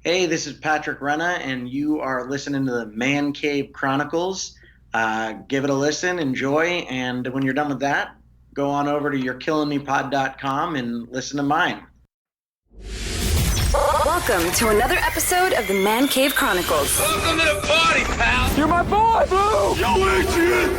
Hey, this is Patrick Renna, and you are listening to the Man Cave Chronicles. Give it a listen, enjoy, and when you're done with that, go on over to you'rekillingmepod.com and listen to mine. Welcome to another episode of the Man Cave Chronicles. Welcome to the party, pal! You're my boy, Blue! Yo, Adrian!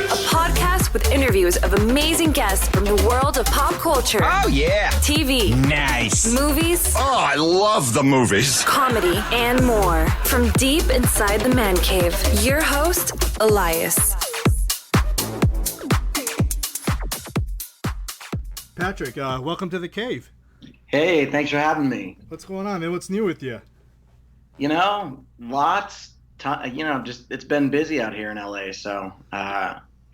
A podcast with interviews of amazing guests from the world of pop culture. Oh, yeah! TV. Nice! Movies. Oh, I love the movies! Comedy and more. From deep inside the Man Cave, your host, Elias. Patrick, welcome to the cave. Hey, thanks for having me. What's going on, man? What's new with you? Lots. Just it's been busy out here in LA, so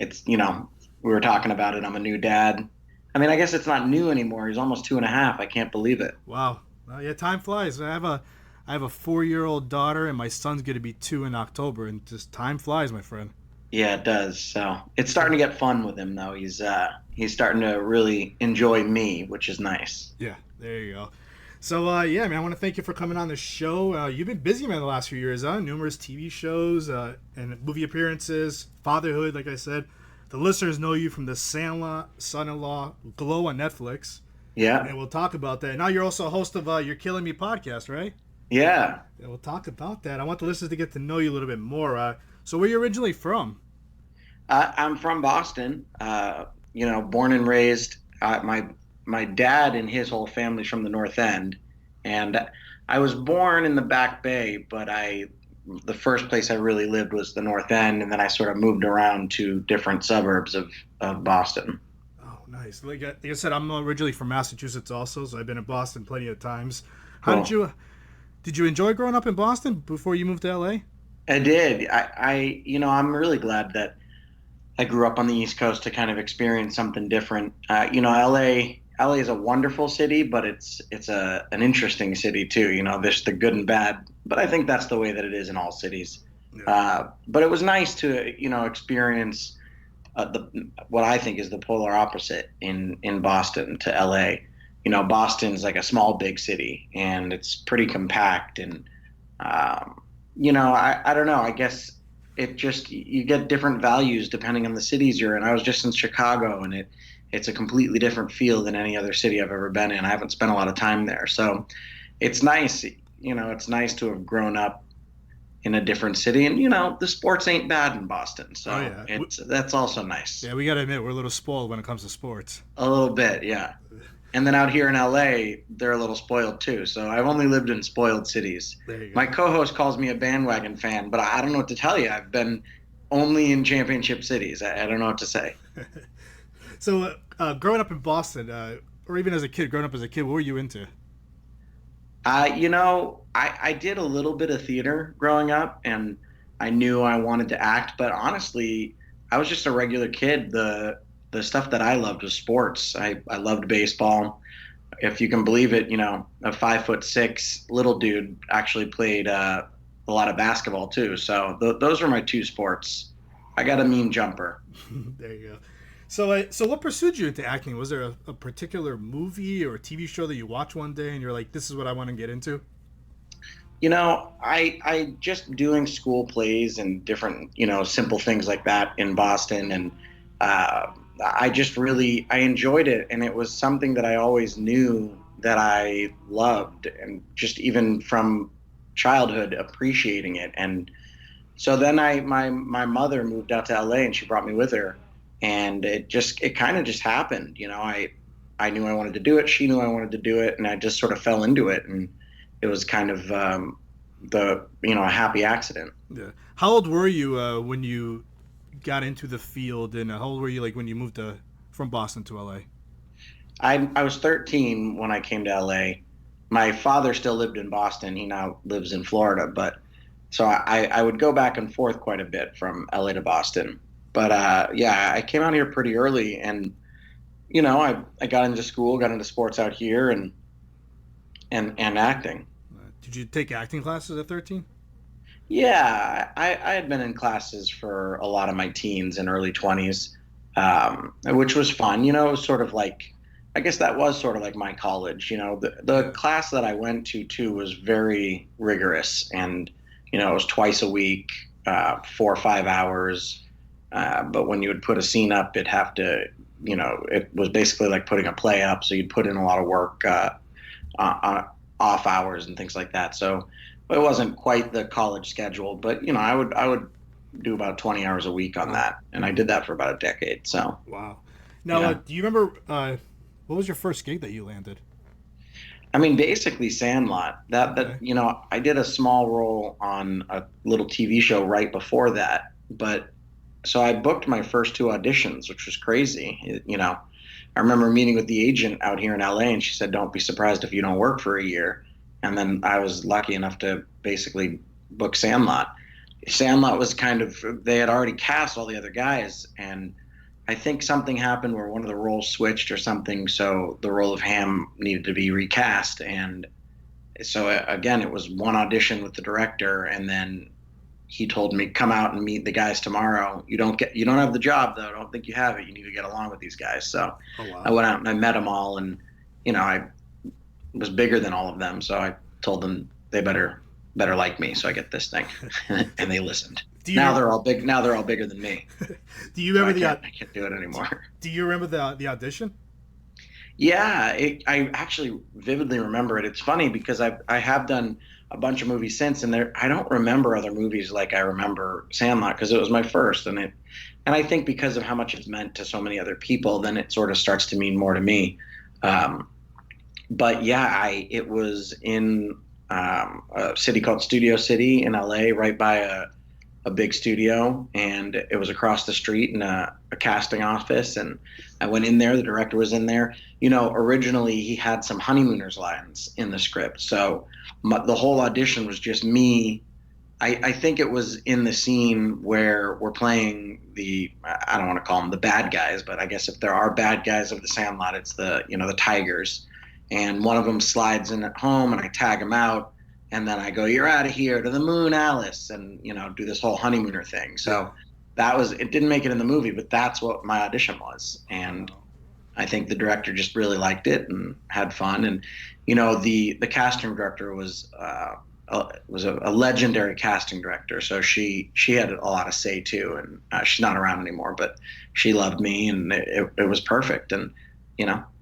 we were talking about it. I'm a new dad. I mean, I guess it's not new anymore. He's almost 2.5. I can't believe it. Wow. Yeah, time flies. I have a 4-year-old daughter, and my son's going to be 2 in October, and just time flies, my friend. Yeah, it does. So it's starting to get fun with him, though. He's starting to really enjoy me, which is nice. Yeah, there you go. So, man, I want to thank you for coming on the show. You've been busy, man, the last few years, huh? Numerous TV shows and movie appearances, fatherhood, like I said. The listeners know you from the Sandlot Son-in-Law Glow on Netflix. Yeah. And we'll talk about that. Now you're also a host of You're Killing Me podcast, right? Yeah. Yeah, we'll talk about that. I want the listeners to get to know you a little bit more. So where are you originally from? I'm from Boston. Born and raised. My dad and his whole family's from the North End, and I was born in the Back Bay, but the first place I really lived was the North End, and then I sort of moved around to different suburbs of Boston. Oh, nice. Like I said, I'm originally from Massachusetts also, so I've been in Boston plenty of times. Cool. Did you enjoy growing up in Boston before you moved to LA? I did. I'm really glad that I grew up on the East Coast to kind of experience something different. LA is a wonderful city, but it's an interesting city too. There's the good and bad, but I think that's the way that it is in all cities. Yeah. But it was nice to experience what I think is the polar opposite in Boston to LA. Boston's like a small big city, and it's pretty compact, and I don't know. I guess it just, you get different values depending on the cities you're in. I was just in Chicago, and it's a completely different feel than any other city I've ever been in. I haven't spent a lot of time there. So it's nice, it's nice to have grown up in a different city. And, the sports ain't bad in Boston. So that's also nice. Yeah, we got to admit, we're a little spoiled when it comes to sports. A little bit, yeah. And then out here in LA, they're a little spoiled too. So I've only lived in spoiled cities. My co-host calls me a bandwagon fan, but I don't know what to tell you. I've been only in championship cities. I don't know what to say. So growing up in Boston, or even as a kid, growing up as a kid, what were you into? I did a little bit of theater growing up, and I knew I wanted to act. But honestly, I was just a regular kid. The stuff that I loved was sports. I loved baseball. If you can believe it, a 5'6" little dude actually played a lot of basketball too. So those were my two sports. I got a mean jumper. There you go. So what pursued you into acting? Was there a particular movie or a TV show that you watched one day and you're like, this is what I want to get into? I just doing school plays and different, simple things like that in Boston, and I enjoyed it, and it was something that I always knew that I loved, and just even from childhood appreciating it. And so then my mother moved out to LA, and she brought me with her, and it kind of just happened. I knew I wanted to do it, she knew I wanted to do it, and I just sort of fell into it, and it was kind of a happy accident. Yeah. How old were you when you got into the field, and how old were you like when you moved from Boston to LA? I was 13 when I came to LA. My father still lived in Boston. He now lives in Florida, but so I would go back and forth quite a bit from LA to Boston. But I came out here pretty early, and I got into school, got into sports out here, and acting. Did you take acting classes at 13? Yeah, I had been in classes for a lot of my teens and early 20s, which was fun. It was sort of like I guess that was sort of like my college. The class that I went to too was very rigorous, and it was twice a week, 4 or 5 hours. But when you would put a scene up, it'd have to, it was basically like putting a play up. So you'd put in a lot of work on off hours and things like that. So it wasn't quite the college schedule, but I would do about 20 hours a week on that, and I did that for about a decade. So Wow. Now, do you remember what was your first gig that you landed? I mean, basically Sandlot. That Okay. I did a small role on a little TV show right before that, but so I booked my first two auditions, which was crazy. I remember meeting with the agent out here in LA, and she said, "Don't be surprised if you don't work for a year." And then I was lucky enough to basically book Sandlot. Sandlot was they had already cast all the other guys, and I think something happened where one of the roles switched or something, so the role of Ham needed to be recast. And so again, it was one audition with the director, and then he told me, "Come out and meet the guys tomorrow. You don't have the job though. I don't think you have it. You need to get along with these guys." So Oh wow. I went out and I met them all, and I was bigger than all of them, so I told them they better like me, so I get this thing, and they listened. Do you Now they're all big. Now they're all bigger than me. do you remember I can't do it anymore. do you remember the audition? Yeah, I actually vividly remember it. It's funny because I have done a bunch of movies since, and I don't remember other movies like I remember Sandlot because it was my first, and I think because of how much it's meant to so many other people, then it sort of starts to mean more to me. But yeah, it was in a city called Studio City in LA, right by a big studio, and it was across the street in a casting office. And I went in there. The director was in there. Originally he had some honeymooners lines in the script, so the whole audition was just me. I think it was in the scene where we're playing I don't want to call them the bad guys, but I guess if there are bad guys of the Sandlot, it's the tigers. And one of them slides in at home, and I tag him out, and then I go, "You're out of here to the moon, Alice," and do this whole honeymooner thing. So it didn't make it in the movie, but that's what my audition was. And I think the director just really liked it and had fun. And the casting director was a legendary casting director, so she had a lot of say too. And she's not around anymore, but she loved me, and it was perfect. And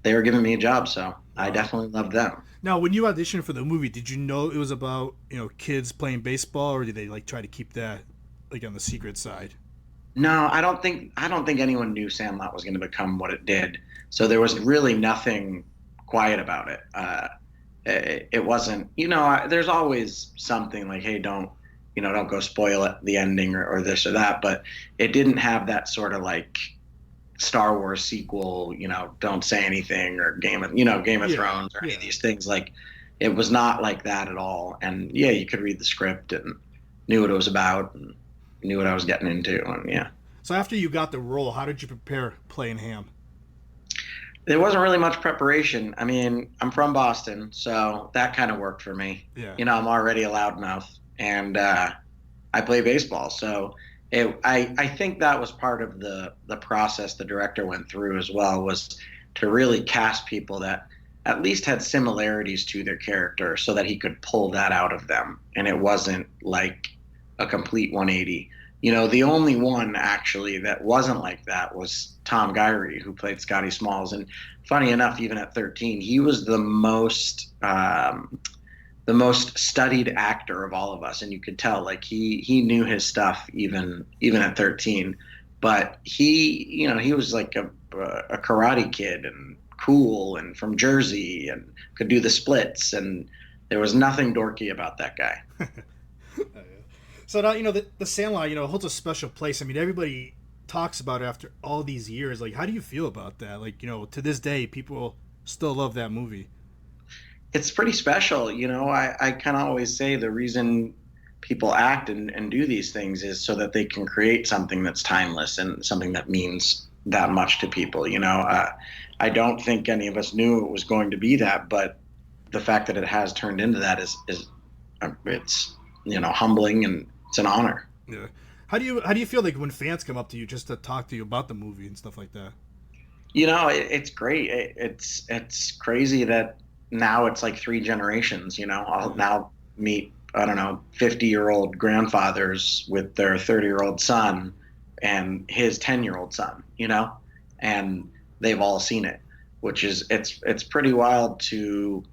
they were giving me a job, so I definitely loved them. Now, when you auditioned for the movie, did you know it was about kids playing baseball, or did they try to keep that on the secret side? No, I don't think anyone knew Sandlot was going to become what it did. So there was really nothing quiet about it. It wasn't, there's always something like, "Hey, don't go spoil it, the ending or this or that." But it didn't have that sort of like Star Wars sequel, don't say anything, or Game of Thrones or any of these things. Like, it was not like that at all. And yeah, you could read the script and knew what it was about and knew what I was getting into. And yeah. So after you got the role, how did you prepare playing Ham? There wasn't really much preparation. I mean, I'm from Boston, so that kind of worked for me. Yeah. I'm already a loudmouth, and I play baseball. So I think that was part of the process the director went through as well, was to really cast people that at least had similarities to their character so that he could pull that out of them. And it wasn't like a complete 180. The only one actually that wasn't like that was Tom Gyri, who played Scotty Smalls. And funny enough, even at 13, he was the most studied actor of all of us, and you could tell like he knew his stuff even at 13. But he was like a karate kid and cool and from Jersey and could do the splits, and there was nothing dorky about that guy. So now the Sandlot holds a special place. I mean, everybody talks about it after all these years. Like, how do you feel about that? Like, to this day, people still love that movie. It's pretty special. I kind of always say the reason people act and do these things is so that they can create something that's timeless and something that means that much to people. I don't think any of us knew it was going to be that, but the fact that it has turned into that is it's humbling, and it's an honor. Yeah. How do you feel like when fans come up to you just to talk to you about the movie and stuff like that? It's great. It's crazy that now it's like three generations. I'll now meet, I don't know, 50-year-old grandfathers with their 30-year-old son and his 10-year-old son. And they've all seen it, which is it's pretty wild to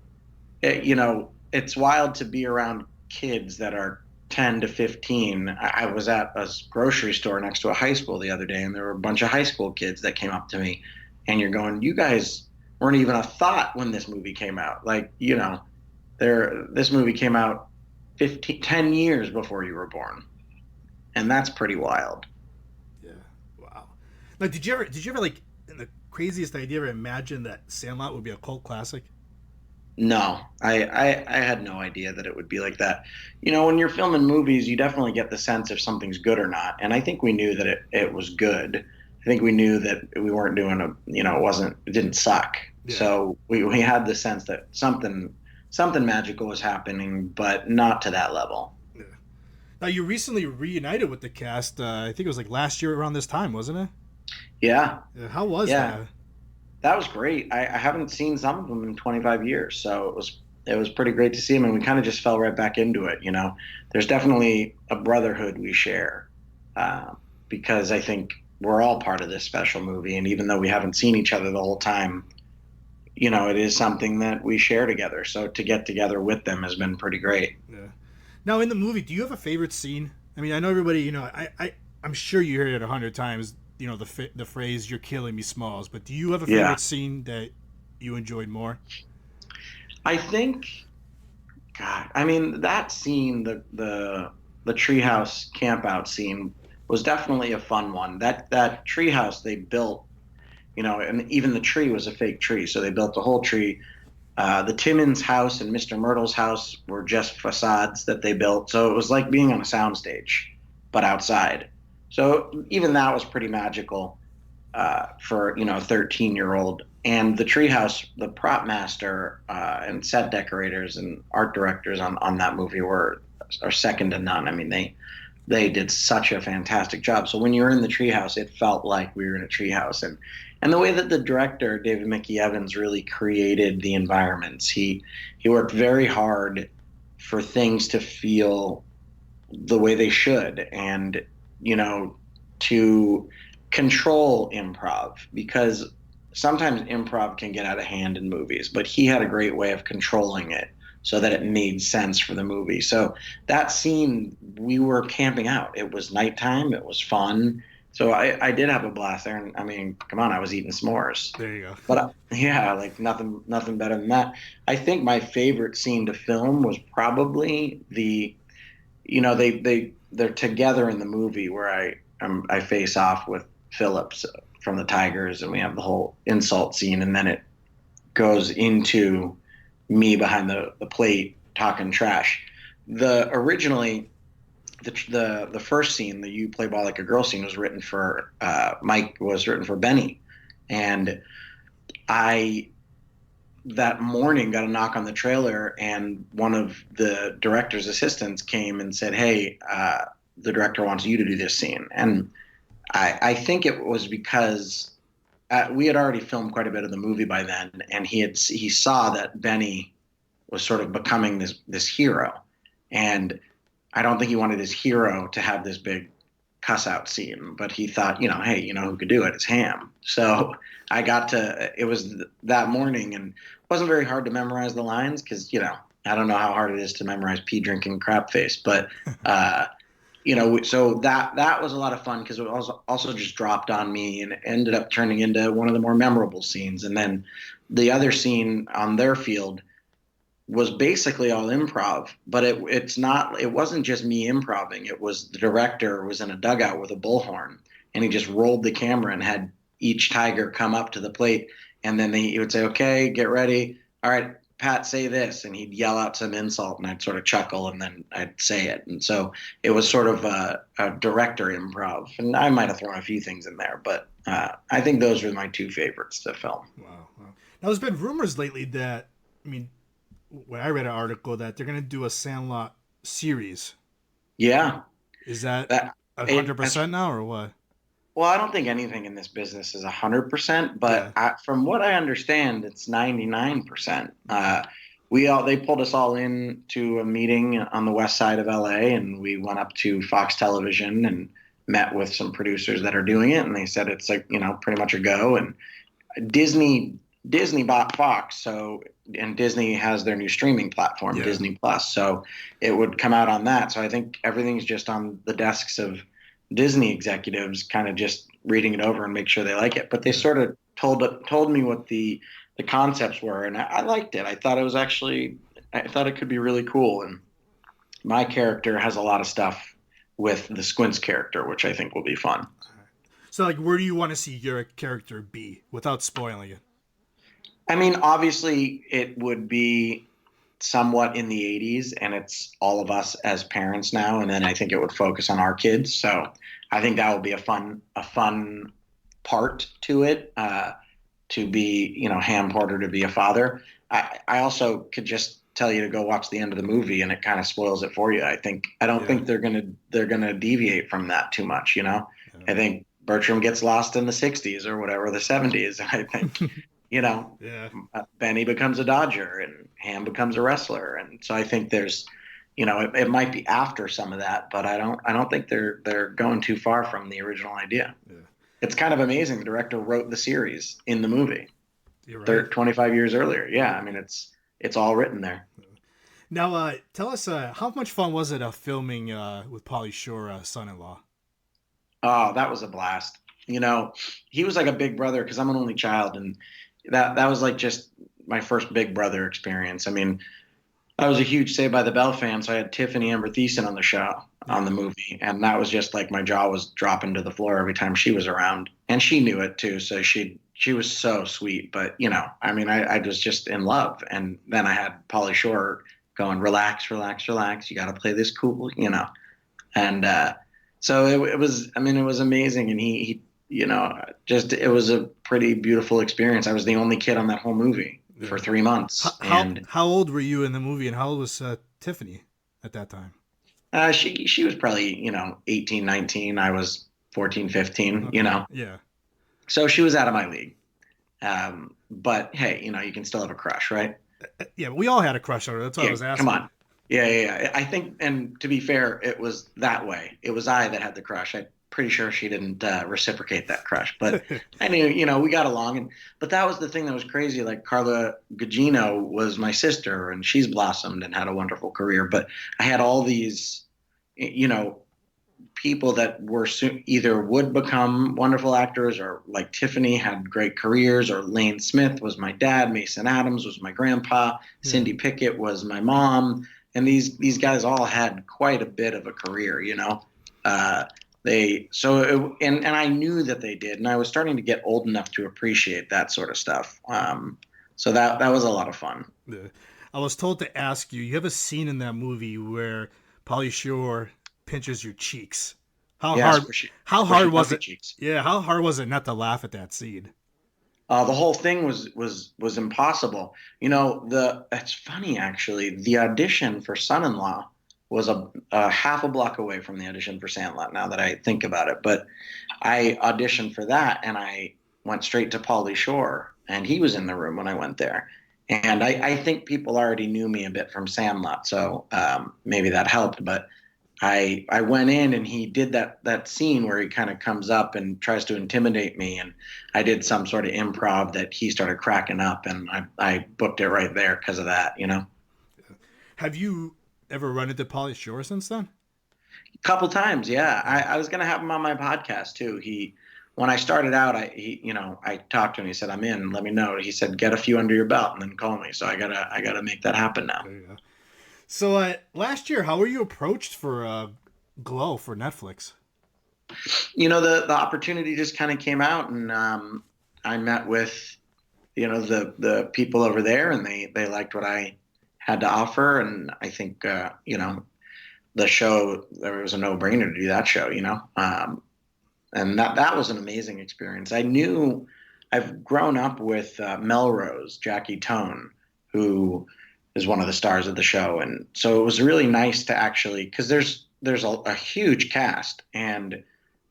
it's wild to be around kids that are 10 to 15. I was at a grocery store next to a high school the other day, and there were a bunch of high school kids that came up to me, and you're going, you guys weren't even a thought when this movie came out. Like, this movie came out 10 years before you were born. And that's pretty wild. Yeah. Wow. Like, did you ever like, in the craziest idea, ever imagine that Sandlot would be a cult classic? No, I had no idea that it would be like that. When you're filming movies, you definitely get the sense if something's good or not. And I think we knew that it was good. I think we knew that we weren't doing it didn't suck. Yeah. So we had the sense that something magical was happening, but not to that level. Yeah. Now, you recently reunited with the cast. I think it was like last year around this time, wasn't it? Yeah. How was that? That was great. I haven't seen some of them in 25 years, so it was pretty great to see them, and we kind of just fell right back into it. There's definitely a brotherhood we share, because I think we're all part of this special movie, and even though we haven't seen each other the whole time, it is something that we share together. So to get together with them has been pretty great. Yeah. Now, in the movie, do you have a favorite scene? I mean, I know everybody. I'm sure you heard it 100 times. The phrase "You're killing me, Smalls." But do you have a favorite scene that you enjoyed more? I think, God, I mean that scene, the treehouse campout scene, was definitely a fun one. That treehouse they built, and even the tree was a fake tree, so they built the whole tree. The Timmons house and Mr. Myrtle's house were just facades that they built, so it was like being on a soundstage, but outside. So even that was pretty magical for a 13-year-old. And the treehouse, the prop master and set decorators and art directors on that movie are second to none. I mean, they did such a fantastic job. So when you were in the treehouse, it felt like we were in a treehouse. And the way that the director, David Mickey Evans, really created the environments, he worked very hard for things to feel the way they should, and to control improv, because sometimes improv can get out of hand in movies, but he had a great way of controlling it so that it made sense for the movie. So that scene, we were camping out. It was nighttime. It was fun. So I did have a blast there. And I mean, come on, I was eating s'mores. There you go. But yeah, like nothing better than that. I think my favorite scene to film was probably they're together in the movie where I face off with Phillips from the Tigers, and we have the whole insult scene, and then it goes into me behind the plate talking trash. Originally the first scene, the "You Play Ball Like a Girl" scene, was written for Mike, was written for Benny, and I that morning got a knock on the trailer, and one of the director's assistants came and said, "Hey, the director wants you to do this scene." And I think it was because we had already filmed quite a bit of the movie by then, and he saw that Benny was sort of becoming this hero, and I don't think he wanted his hero to have this big cuss out scene, but he thought, hey, who could do it? It's Ham. So it was that morning, and it wasn't very hard to memorize the lines because, I don't know how hard it is to memorize pee drinking crap face, but, so that was a lot of fun because it was also just dropped on me and ended up turning into one of the more memorable scenes. And then the other scene on their field was basically all improv, but it wasn't just me improving. It was the director was in a dugout with a bullhorn, and he just rolled the camera and had each Tiger come up to the plate, and then he would say, "Okay, get ready. All right, Pat, say this," and he'd yell out some insult, and I'd sort of chuckle, and then I'd say it. And so it was sort of a director improv, and I might have thrown a few things in there, but I think those were my two favorites to film. Wow. Now, there's been rumors lately that, when I read an article that they're going to do a Sandlot series. Yeah. Is that 100% now or what? Well, I don't think anything in this business is 100%, Yeah. but from what I understand, it's 99%. They pulled us all in to a meeting on the west side of LA, and we went up to Fox Television and met with some producers that are doing it, and they said it's like, pretty much a go. And Disney Disney bought Fox, and Disney has their new streaming platform, Yeah. Disney Plus. So it would come out on that. So I think everything's just on the desks of Disney executives, kind of just reading it over and make sure they like it. But they sort of told me what the concepts were, and I liked it. I thought it could be really cool. And my character has a lot of stuff with the Squints character, which I think will be fun. So, like, where do you want to see your character be without spoiling it? I mean, obviously, it would be somewhat in the 80s, and it's all of us as parents now. And then I think it would focus on our kids. So I think that would be a fun part to it, to be, Ham Porter to be a father. I also could just tell you to go watch the end of the movie, and it kind of spoils it for you. I don't think they're gonna deviate from that too much. Yeah. I think Bertram gets lost in the 60s or whatever, the 70s. And I think, Benny becomes a Dodger and Ham becomes a wrestler. And so I think there's, it might be after some of that, but I don't think they're going too far from the original idea. Yeah. It's kind of amazing. The director wrote the series in the movie. You're right. 25 years earlier. Yeah. I mean, it's all written there. Now, tell us, how much fun was it filming with Pauly Shore, son-in-law? Oh, that was a blast. He was like a big brother because I'm an only child, and that was like just my first big brother experience. I mean, I was a huge Saved by the Bell fan, so I had Tiffany Amber Thiessen on the show, on the movie, and that was just like my jaw was dropping to the floor every time she was around, and she knew it too. So she was so sweet, but I mean, I was just in love, and then I had Pauly Shore going, relax, relax, relax. You got to play this cool, and so it was amazing, and he it was a pretty beautiful experience. I was the only kid on that whole movie for 3 months. How old were you in the movie, and how old was Tiffany at that time? She was probably 18, 19. I was 14, 15. Okay. Yeah. So she was out of my league. But hey, you can still have a crush, right? Yeah, we all had a crush on her. That's what I was asking. Come on. Yeah. I think, and to be fair, it was that way. It was I that had the crush. I'm pretty sure she didn't reciprocate that crush, but I knew, we got along. But that was the thing that was crazy. Like Carla Gugino was my sister, and she's blossomed and had a wonderful career. But I had all these, people that were either would become wonderful actors, or like Tiffany had great careers, or Lane Smith was my dad, Mason Adams was my grandpa, Cindy Pickett was my mom. And these guys all had quite a bit of a career, and I knew that they did, and I was starting to get old enough to appreciate that sort of stuff. So that was a lot of fun. Yeah. I was told to ask you. You have a scene in that movie where Pauly Shore pinches your cheeks. How hard was it? Cheeks. Yeah, how hard was it not to laugh at that scene? The whole thing was impossible. It's funny actually. The audition for Son-in-Law was a half a block away from the audition for Sandlot, now that I think about it. But I auditioned for that, and I went straight to Pauly Shore, and he was in the room when I went there. And I think people already knew me a bit from Sandlot, so maybe that helped. But I went in, and he did that scene where he kind of comes up and tries to intimidate me, and I did some sort of improv that he started cracking up, and I booked it right there because of that, Have you ever run into Pauly Shore since then? A couple times, yeah. I was going to have him on my podcast too. When I started out, I talked to him. He said, "I'm in. Let me know." He said, "Get a few under your belt and then call me." So I gotta make that happen now. There you go. So last year, how were you approached for Glow for Netflix? The opportunity just kind of came out, and I met with the people over there, and they liked what I had to offer, and I think the show, there was a no-brainer to do that show, and that was an amazing experience. I've grown up with Melrose, Jackie Tone, who is one of the stars of the show, and so it was really nice to actually, because there's a huge cast, and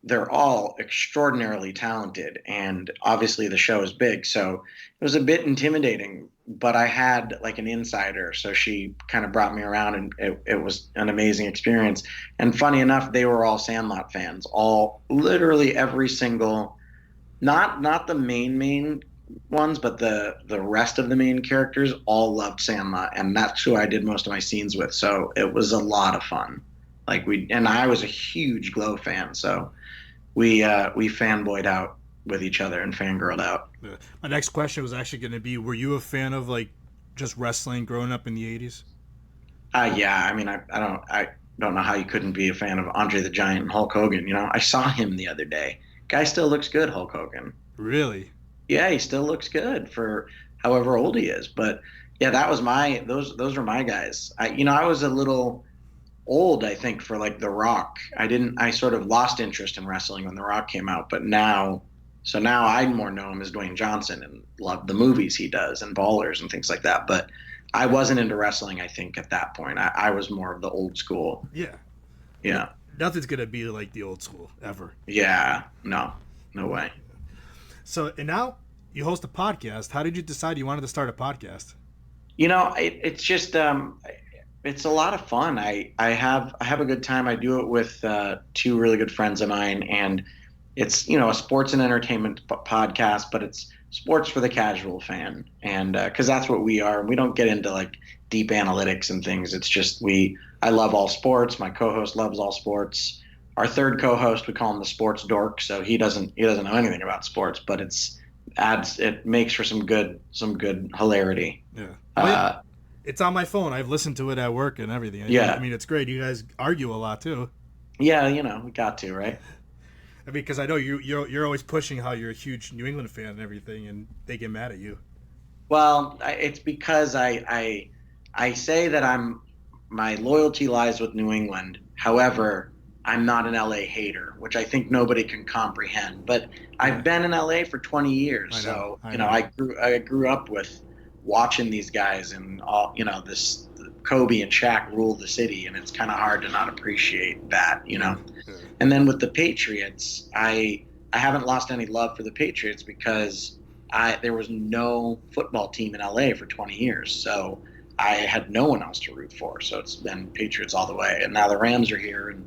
they're all extraordinarily talented, and obviously the show is big, so it was a bit intimidating. But I had like an insider, so she kind of brought me around, and it was an amazing experience. And funny enough, they were all Sandlot fans, all literally every single, not the main ones, but the rest of the main characters all loved Sandlot, and that's who I did most of my scenes with. So it was a lot of fun. Like and I was a huge Glow fan, so we fanboyed out with each other and fangirled out. My next question was actually going to be: were you a fan of like just wrestling growing up in the '80s? Yeah, I mean, I don't know how you couldn't be a fan of Andre the Giant and Hulk Hogan. You know, I saw him the other day. Guy still looks good, Hulk Hogan. Really? Yeah, he still looks good for however old he is. But yeah, that was those were my guys. I was a little old, I think, for like The Rock. I sort of lost interest in wrestling when The Rock came out, but now I more know him as Dwayne Johnson and love the movies he does and Ballers and things like that. But I wasn't into wrestling, I think, at that point. I was more of the old school. Yeah. Yeah. Nothing's going to be like the old school ever. Yeah. No way. So, and now you host a podcast. How did you decide you wanted to start a podcast? It's just it's a lot of fun. I have a good time. I do it with two really good friends of mine, and it's a sports and entertainment podcast, but it's sports for the casual fan, and because that's what we are. We don't get into like deep analytics and things. It's just I love all sports. My co-host loves all sports. Our third co-host, we call him the sports dork, so he doesn't know anything about sports, but it makes for some good hilarity. Yeah. It's on my phone. I've listened to it at work and everything. Yeah. I mean, it's great. You guys argue a lot too. Yeah, we got to, right? I mean, because I know you're always pushing how you're a huge New England fan and everything, and they get mad at you. Well, it's because I say that my loyalty lies with New England. However, I'm not an LA hater, which I think nobody can comprehend. But I've been in LA for 20 years, I know. I grew up with watching these guys and all. This Kobe and Shaq ruled the city, and it's kind of hard to not appreciate that. And then with the Patriots, I haven't lost any love for the Patriots because there was no football team in LA for 20 years, so I had no one else to root for. So it's been Patriots all the way, and now the Rams are here, and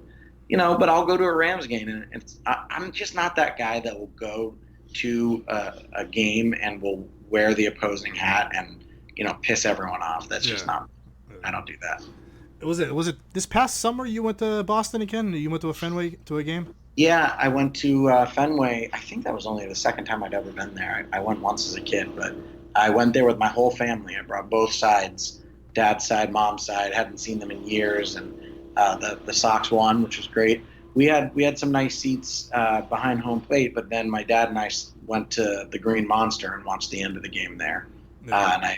but I'll go to a Rams game, and I'm just not that guy that will go to a game and will wear the opposing hat and piss everyone off. That's just not. I don't do that. Was it this past summer you went to Boston again? You went to Fenway to a game? Yeah, I went to Fenway. I think that was only the second time I'd ever been there. I went once as a kid, but I went there with my whole family. I brought both sides, dad's side, mom's side. Hadn't seen them in years, and the Sox won, which was great. We had some nice seats behind home plate, but then my dad and I went to the Green Monster and watched the end of the game there. Yeah.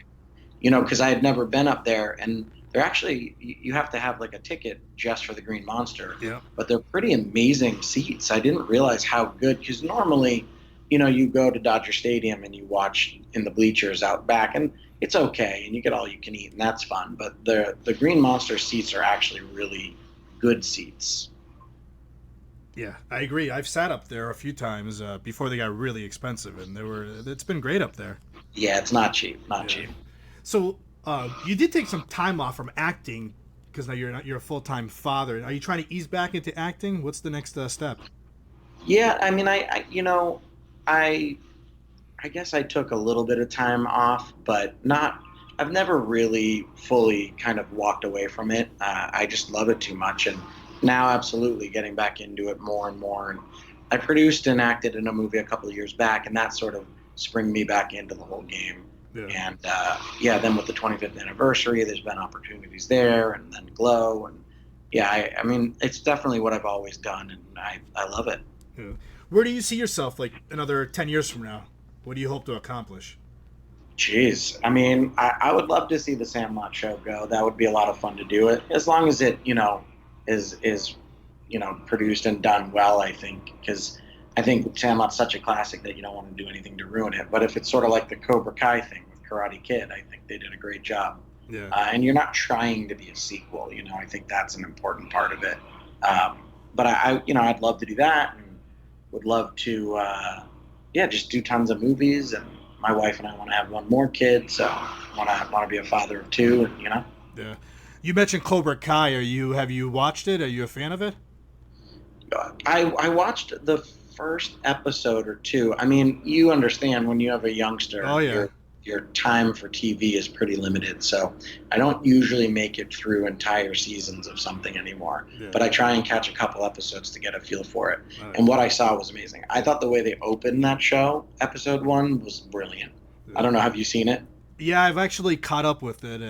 And because I had never been up there, and they're actually, you have to have like a ticket just for the Green Monster. Yeah. But they're pretty amazing seats. I didn't realize how good, because normally, you go to Dodger Stadium and you watch in the bleachers out back, and it's okay, and you get all you can eat, and that's fun. But the Green Monster seats are actually really good seats. Yeah, I agree. I've sat up there a few times before they got really expensive, and it's been great up there. Yeah, it's not cheap. Not cheap. So you did take some time off from acting because now you're a full-time father. Are you trying to ease back into acting? What's the next step? Yeah, I mean, I guess I took a little bit of time off, but not. I've never really fully kind of walked away from it. I just love it too much, and now absolutely getting back into it more and more. And I produced and acted in a movie a couple of years back, and that sort of spring me back into the whole game. Yeah. And then with the 25th anniversary, there's been opportunities there, and then Glow, and I mean, it's definitely what I've always done, and I love it. Yeah. Where do you see yourself like another 10 years from now? What do you hope to accomplish? Jeez, I mean, I would love to see the Sandlot show go. That would be a lot of fun to do it, as long as it is produced and done well. I think, because I think Sandlot's such a classic that you don't want to do anything to ruin it. But if it's sort of like the Cobra Kai thing with Karate Kid, I think they did a great job. Yeah. And you're not trying to be a sequel. I think that's an important part of it. But I'd love to do that. And would love to, just do tons of movies. And my wife and I want to have one more kid, so want to be a father of two. And Yeah. You mentioned Cobra Kai. Have you watched it? Are you a fan of it? I watched the first episode or two. I mean, you understand when you have a youngster, Oh yeah. your time for TV is pretty limited. So I don't usually make it through entire seasons of something anymore. Yeah. But I try and catch a couple episodes to get a feel for it. Right. And what I saw was amazing. I thought the way they opened that show, episode 1, was brilliant. Yeah. I don't know. Have you seen it? Yeah, I've actually caught up with it.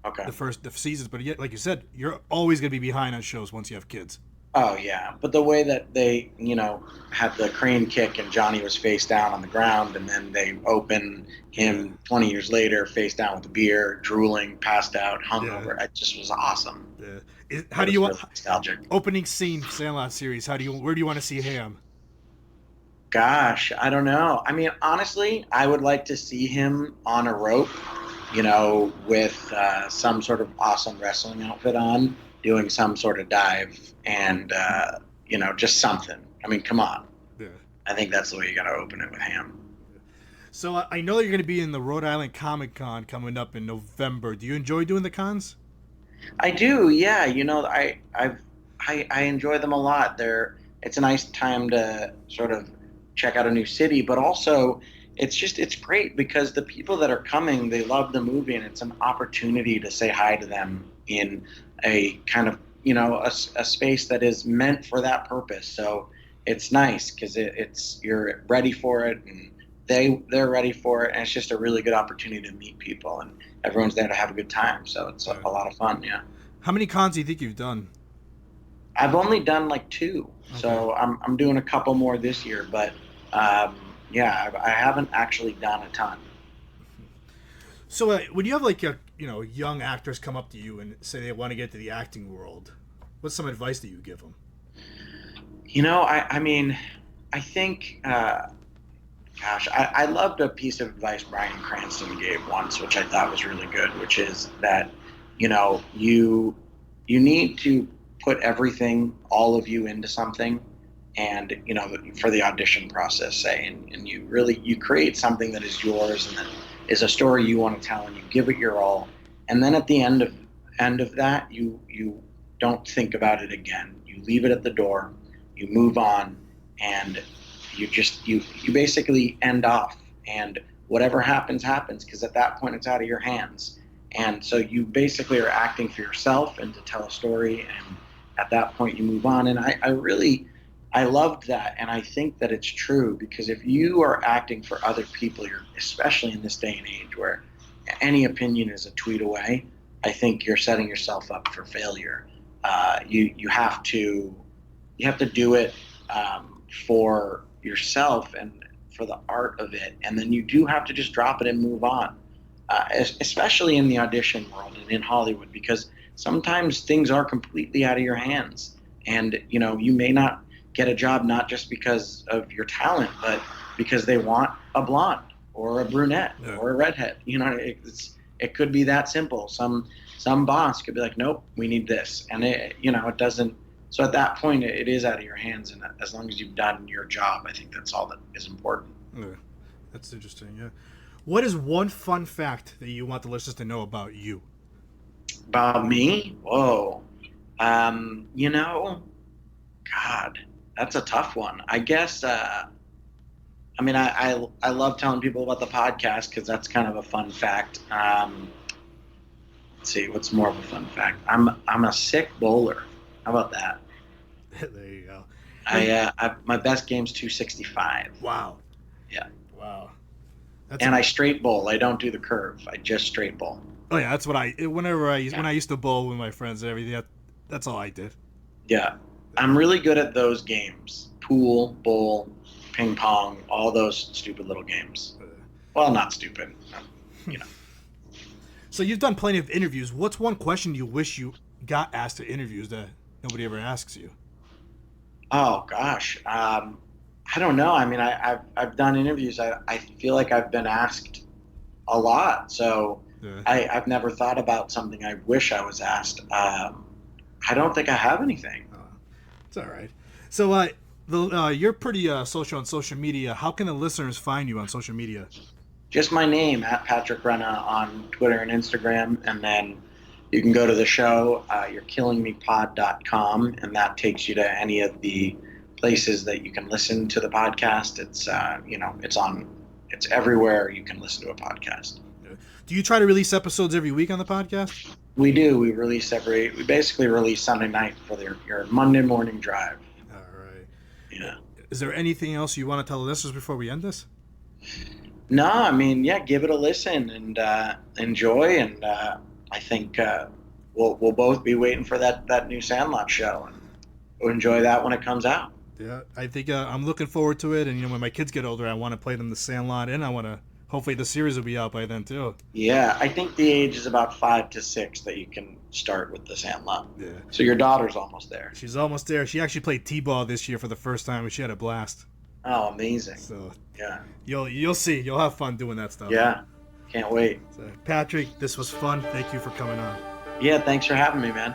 Okay. The seasons, but yet, like you said, you're always going to be behind on shows once you have kids. Oh yeah, but the way that they, had the crane kick and Johnny was face down on the ground, and then they open him 20 years later, face down with a beer, drooling, passed out, hungover. It just was awesome. Yeah. How do you want nostalgic? Opening scene, Sandlot Series? Where do you want to see Ham? Gosh, I don't know. I mean, honestly, I would like to see him on a rope, with some sort of awesome wrestling outfit on, doing some sort of dive, and just something. I mean, come on. Yeah. I think that's the way you got to open it with Ham. So I know you're going to be in the Rhode Island Comic Con coming up in November. Do you enjoy doing the cons? I do, yeah. I enjoy them a lot. It's a nice time to sort of check out a new city, but also it's great because the people that are coming, they love the movie, and it's an opportunity to say hi to them in a kind of a space that is meant for that purpose. So it's nice because you're ready for it, and they're ready for it, and it's just a really good opportunity to meet people, and everyone's there to have a good time. So it's a lot of fun. Yeah. How many cons do you think you've done? I've only done like 2, okay. So I'm doing a couple more this year, but I haven't actually done a ton. So when you have young actors come up to you and say they want to get to the acting world, what's some advice that you give them? I think, I loved a piece of advice Bryan Cranston gave once, which I thought was really good, which is that, you need to put everything, all of you, into something, and for the audition process, say, and you create something that is yours and that is a story you want to tell, and you give it your all, and then at the end of that, you don't think about it again. You leave it at the door, you move on, and you basically end off, and whatever happens, because at that point it's out of your hands. And so you basically are acting for yourself and to tell a story, and at that point you move on. And I loved that, and I think that it's true, because if you are acting for other people, especially in this day and age where any opinion is a tweet away, I think you're setting yourself up for failure. You have to do it for yourself and for the art of it, and then you do have to just drop it and move on. Especially in the audition world and in Hollywood, because sometimes things are completely out of your hands, and you may not get a job not just because of your talent, but because they want a blonde or a brunette or a redhead. It could be that simple. Some boss could be like, nope, we need this, and it doesn't. So at that point, it is out of your hands, and as long as you've done your job, I think that's all that is important. Yeah, that's interesting. Yeah. What is one fun fact that you want the listeners to know about you? About me? Whoa. God, that's a tough one. I guess, I love telling people about the podcast because that's kind of a fun fact. Let's see, what's more of a fun fact? I'm a sick bowler. How about that? There you go. My best game's 265. Wow. Yeah. Wow. I straight bowl. I don't do the curve. I just straight bowl. Oh yeah, that's what when I used to bowl with my friends and everything. That's all I did. Yeah, I'm really good at those games: pool, bowl, ping pong, all those stupid little games. Well, not stupid, So you've done plenty of interviews. What's one question you wish you got asked at interviews that nobody ever asks you? Oh gosh. I don't know. I mean, I've done interviews. I feel like I've been asked a lot, so yeah. I've never thought about something I wish I was asked. I don't think I have anything. It's all right. So You're pretty social on social media. How can the listeners find you on social media? Just my name, at Patrick Renna, on Twitter and Instagram. And then you can go to the show, you'rekillingmepod.com, and that takes you to any of the places that you can listen to the podcast. It's, it's everywhere you can listen to a podcast. Do you try to release episodes every week on the podcast? We do. We basically release Sunday night for your Monday morning drive. All right. Yeah. Is there anything else you want to tell the listeners before we end this? No, I mean, yeah, give it a listen and enjoy. And I think we'll both be waiting for that new Sandlot show, and we'll enjoy that when it comes out. Yeah, I think I'm looking forward to it. And when my kids get older, I want to play them the Sandlot, and I want to. Hopefully the series will be out by then too. Yeah, I think the age is about 5 to 6 that you can start with the Sandlot. Yeah. So your daughter's almost there. She's almost there. She actually played T-ball this year for the first time, and she had a blast. Oh, amazing. So yeah, you'll see. You'll have fun doing that stuff. Yeah, can't wait. So, Patrick, this was fun. Thank you for coming on. Yeah, thanks for having me, man.